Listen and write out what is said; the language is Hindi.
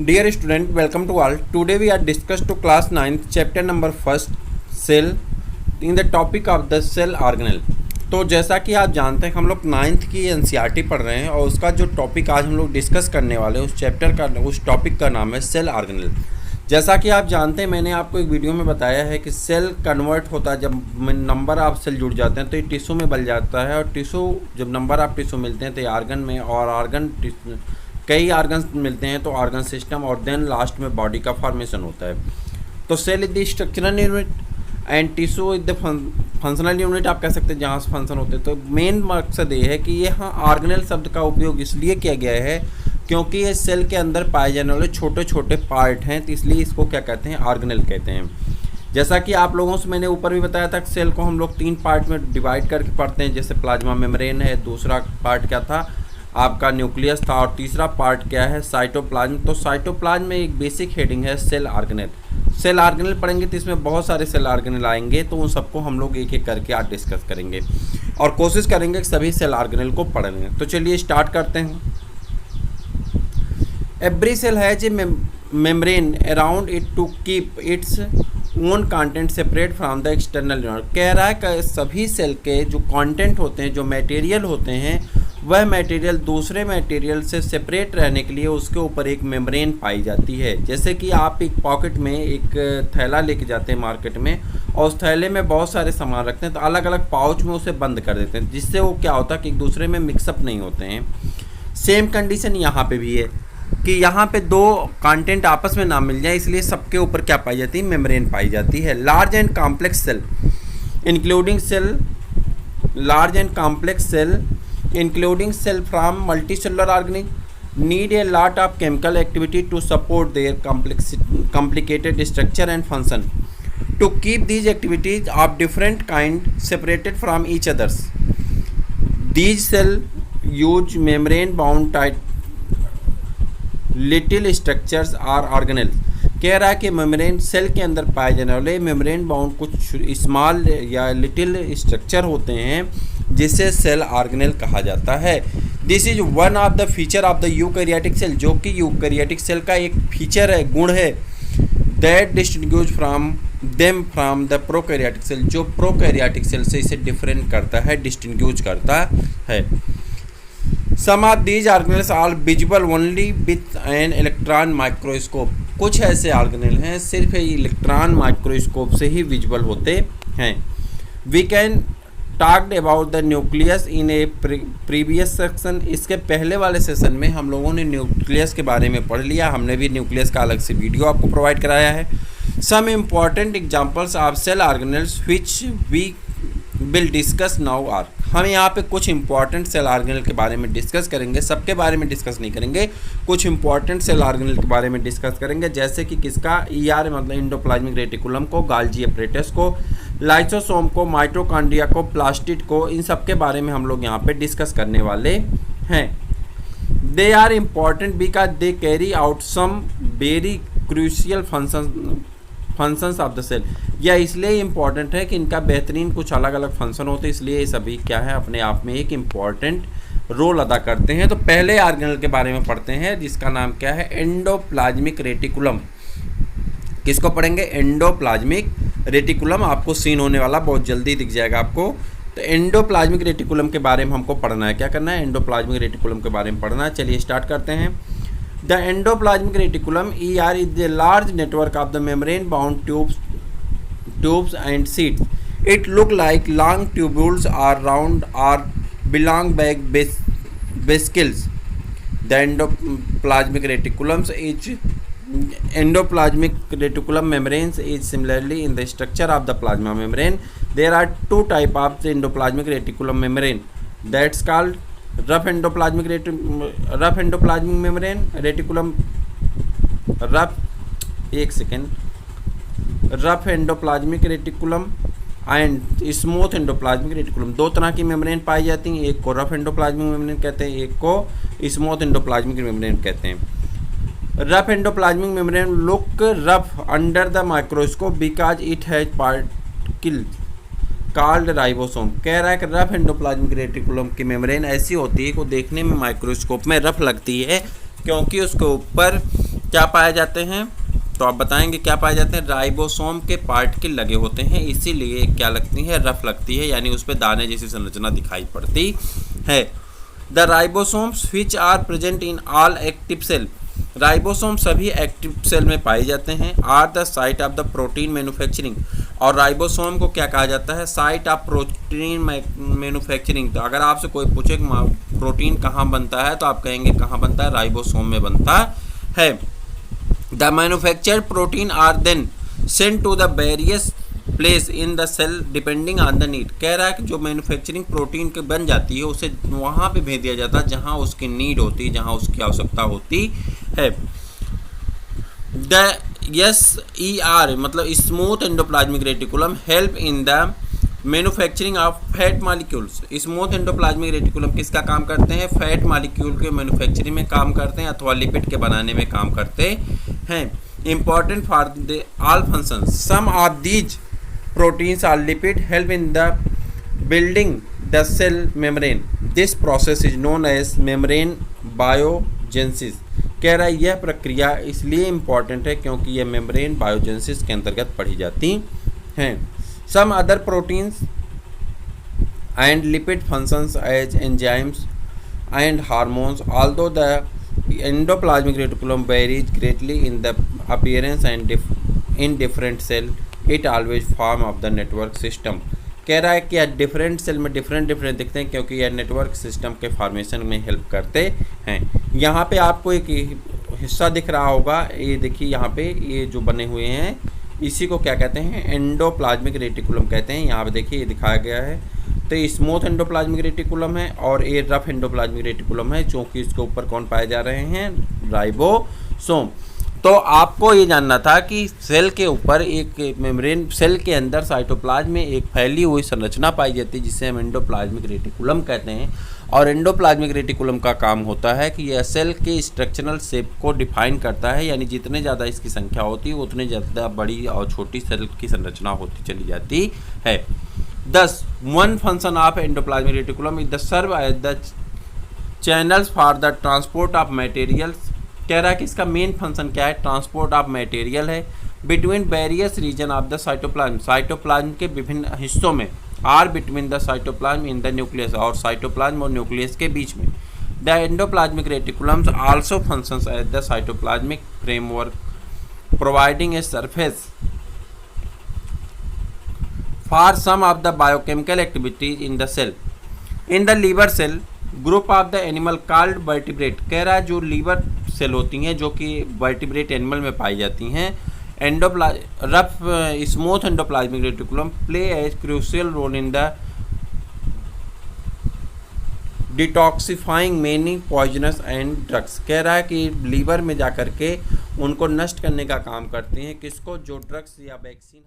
Dear student, welcome to all. Today we are discussed to class 9th chapter number 1st cell in the topic of the cell organelle. तो जैसा कि आप जानते हैं हम लोग 9th की एनसीईआरटी पढ़ रहे हैं और उसका जो टॉपिक आज हम लोग डिस्कस करने वाले हैं उस टॉपिक का नाम है सेल ऑर्गेनेल। जैसा कि आप जानते हैं मैंने आपको एक वीडियो में बताया है कि सेल कन्वर्ट होता है जब नंबर ऑफ सेल जुड़ जाते हैं तो ये टिश्यू में बन जाता है और टिश्यू जब नंबर ऑफ टिश्यू मिलते हैं तो ये ऑर्गन में और ऑर्गन कई ऑर्गन्स मिलते हैं तो ऑर्गन सिस्टम और देन लास्ट में बॉडी का फॉर्मेशन होता है। तो cell is the structural unit and tissue is the functional unit आप कह सकते हैं जहाँ से फंक्शन होते हैं। तो मेन मकसद ये है कि यहाँ ऑर्गेनेल शब्द का उपयोग इसलिए किया गया है क्योंकि ये सेल के अंदर पाए जाने वाले छोटे छोटे पार्ट हैं तो इसलिए इसको क्या कहते हैं, ऑर्गेनेल कहते हैं। जैसा कि आप लोगों से मैंने ऊपर भी बताया था कि सेल को हम लोग 3 पार्ट में डिवाइड करके पढ़ते हैं, जैसे प्लाज्मा मेम्ब्रेन है, दूसरा पार्ट क्या था आपका न्यूक्लियस था और तीसरा पार्ट क्या है साइटोप्लाज्म। तो साइटोप्लाज्म में एक बेसिक हेडिंग है सेल ऑर्गेनेल। सेल ऑर्गेनेल पढ़ेंगे तो इसमें बहुत सारे सेल ऑर्गेनेल आएंगे तो उन सबको हम लोग एक एक करके आज डिस्कस करेंगे और कोशिश करेंगे कि सभी सेल ऑर्गेनेल को पढ़ लें। तो चलिए स्टार्ट करते हैं। Every cell has a membrane around it to keep its own content separate from the external unit. कह रहा है कि सभी सेल के जो कंटेंट होते हैं, जो मटेरियल होते हैं, वह मटेरियल दूसरे मटेरियल से सेपरेट रहने के लिए उसके ऊपर एक मेम्ब्रेन पाई जाती है। जैसे कि आप एक पॉकेट में एक थैला लेके जाते हैं मार्केट में और उस थैले में बहुत सारे सामान रखते हैं तो अलग अलग पाउच में उसे बंद कर देते हैं जिससे वो क्या होता है कि एक दूसरे में मिक्सअप नहीं होते हैं। सेम कंडीशन यहाँ पे भी है कि यहाँ पे 2 कंटेंट आपस में ना मिल जाए इसलिए सबके ऊपर क्या पाई जाती है, मेम्ब्रेन पाई जाती है। Large and complex cell including cell from multicellular organisms need a lot of chemical activity to support their complicated structure and function. To keep these activities of different kind separated from each others, these cells use membrane bound tight little structures or organelles. कह रहा है कि मेम्ब्रेन सेल के अंदर पाए जाने वाले मेम्ब्रेन बाउंड कुछ स्मॉल या लिटिल स्ट्रक्चर होते हैं जिसे सेल ऑर्गेनेल कहा जाता है। This is one of the feature of the eukaryotic cell, जो कि यूकैरियोटिक सेल का एक फीचर है, गुण है, that distinguish from the prokaryotic cell, जो प्रोकैरियोटिक सेल से इसे डिफरेंट करता है, डिस्टिंग्विश करता है। Some of these organelles are visible only with an electron microscope. कुछ ऐसे ऑर्गेनेल हैं सिर्फ इलेक्ट्रॉन माइक्रोस्कोप से ही विजिबल होते हैं। We can talked about the nucleus in a previous section. इसके पहले वाले सेशन में हम लोगों ने न्यूक्लियस के बारे में पढ़ लिया, हमने भी न्यूक्लियस का अलग से वीडियो आपको प्रोवाइड कराया है। Some important examples of cell organelles which we will discuss now are. हम यहाँ पे कुछ इंपॉर्टेंट सेल ऑर्गेनेल के बारे में डिस्कस करेंगे, सबके बारे में डिस्कस नहीं करेंगे, कुछ इंपॉर्टेंट सेल ऑर्गेनेल के बारे में डिस्कस करेंगे, जैसे कि किसका ईआर मतलब एंडोप्लाज्मिक रेटिकुलम को, गाल्जी अपरेटस को, लाइसोसोम को, माइटोकॉन्ड्रिया को, प्लास्टिड को, इन सब के बारे में हम लोग यहाँ पे डिस्कस करने वाले हैं। They are important because they carry out some very crucial functions of the cell. यह इसलिए इम्पॉर्टेंट है कि इनका बेहतरीन कुछ अलग अलग फंक्शन होते हैं, इसलिए ये सभी क्या है अपने आप में एक इम्पॉर्टेंट रोल अदा करते हैं। तो पहले ऑर्गेनेल के बारे में पढ़ते हैं जिसका नाम क्या है, एंडोप्लाज्मिक रेटिकुलम। किसको पढ़ेंगे, एंडोप्लाज्मिक रेटिकुलम। आपको सीन होने वाला बहुत जल्दी दिख जाएगा आपको। तो एंडोप्लाज्मिक रेटिकुलम के बारे में हमको पढ़ना है, क्या करना है, एंडोप्लाज्मिक रेटिकुलम के बारे में पढ़ना है। चलिए स्टार्ट करते हैं। The endoplasmic reticulum ER is a large network of the membrane-bound tubes and sheets. It look like long tubules or round or belong back vesicles. The endoplasmic reticulum membranes is similarly in the structure of the plasma membrane. There are 2 types of the endoplasmic reticulum membrane. That's called rough endoplasmic membrane reticulum, rough endoplasmic reticulum and smooth endoplasmic reticulum. 2 तरह की मेम्ब्रेन पाई जाती हैं, एक को रफ एंडोप्लाज्मिक मेम्ब्रेन कहते हैं, एक को स्मूथ एंडोप्लाज्मिक मेम्ब्रेन कहते हैं। Rough endoplasmic membrane look rough under the microscope because it has particle called ribosome. कह रहा है कि रफ एंडोप्लाज्मिक रेटिकुलम की मेम्ब्रेन ऐसी होती है कि वो देखने में माइक्रोस्कोप में रफ लगती है क्योंकि उसके ऊपर क्या पाए जाते हैं, तो आप बताएंगे क्या पाए जाते हैं। राइबोसोम के पार्टिकल लगे होते हैं, इसीलिए क्या लगती है, रफ लगती है, यानी उस पर दाने जैसी संरचना दिखाई पड़ती है। The ribosomes which are present in all active cell, ribosome सभी एक्टिव सेल में पाए जाते हैं। Are the site of the protein manufacturing, और राइबोसोम को क्या कहा जाता है, साइट ऑफ प्रोटीन मैन्युफैक्चरिंग। तो अगर आपसे कोई पूछे प्रोटीन कहाँ बनता है, तो आप कहेंगे कहाँ बनता है, राइबोसोम में बनता है। The manufactured protein are then send to the various place in the cell depending on the need. कह रहा है कि जो मैन्युफैक्चरिंग प्रोटीन के बन जाती है उसे वहाँ पे भेज दिया जाता है जहाँ उसकी नीड होती है, जहाँ उसकी आवश्यकता होती है। द SER मतलब smooth endoplasmic reticulum help in the manufacturing of fat molecules. Smooth endoplasmic reticulum किसका काम करते हैं, फैट मॉलिक्यूल के मैन्युफैक्चरिंग में काम करते हैं अथवा लिपिड के बनाने में काम करते हैं। Important for the all functions, some of these proteins are lipid help in the building the cell membrane. This process is known as membrane biogenesis. कह रहा है यह प्रक्रिया इसलिए इम्पॉर्टेंट है क्योंकि यह मेम्ब्रेन बायोजेनेसिस के अंतर्गत पढ़ी जाती हैं। Some other proteins and lipid functions as enzymes and hormones, although the endoplasmic reticulum varies greatly in the appearance and in different cell, it always form of the network system। कह रहा है कि यह डिफरेंट सेल में डिफरेंट दिखते हैं क्योंकि यह नेटवर्क सिस्टम के फॉर्मेशन में हेल्प करते हैं। यहाँ पे आपको एक हिस्सा दिख रहा होगा, ये देखिए यहाँ पे ये जो बने हुए हैं इसी को क्या कहते हैं, एंडोप्लाज्मिक रेटिकुलम कहते हैं। यहाँ पे देखिए ये दिखाया गया है। तो ये स्मूथ एंडोप्लाज्मिक रेटिकुलम है और ये रफ एंडोप्लाज्मिक रेटिकुलम है, क्योंकि इसके ऊपर कौन पाए जा रहे हैं, राइबोसोम। तो आपको ये जानना था कि सेल के ऊपर एक मेम्ब्रेन, सेल के अंदर साइटोप्लाज्म में एक फैली हुई संरचना पाई जाती है जिसे हम एंडोप्लाज्मिक रेटिकुलम कहते हैं। और एंडोप्लाज्मिक रेटिकुलम का काम होता है कि यह सेल के स्ट्रक्चरल शेप को डिफाइन करता है, यानी जितने ज़्यादा इसकी संख्या होती है उतने ज़्यादा बड़ी और छोटी सेल की संरचना होती चली जाती है। 10 one function of endoplasmic reticulum is the serve as the channels for the transport of materials. कह रहा है कि इसका मेन फंक्शन क्या है, ट्रांसपोर्ट ऑफ मटेरियल है between various region of the cytoplasm. Cytoplasm के विभिन्न हिस्सों में, or between the cytoplasm in the nucleus, और साइटोप्लाज्म और न्यूक्लियस के बीच में। The endoplasmic reticulums also functions as the cytoplasmic framework providing a surface for some of the biochemical activities in the cell. In the liver cell group of the animal called vertebrate. कह रहा है जो लीवर सेल होती हैं जो कि वर्टिब्रेट एनिमल में पाई जाती हैं, rough smooth endoplasmic reticulum play as crucial role in the detoxifying many poisonous and drugs. कह रहा है कि लीवर में जाकर के उनको नष्ट करने का काम करते हैं, किसको, जो ड्रग्स या वैक्सीन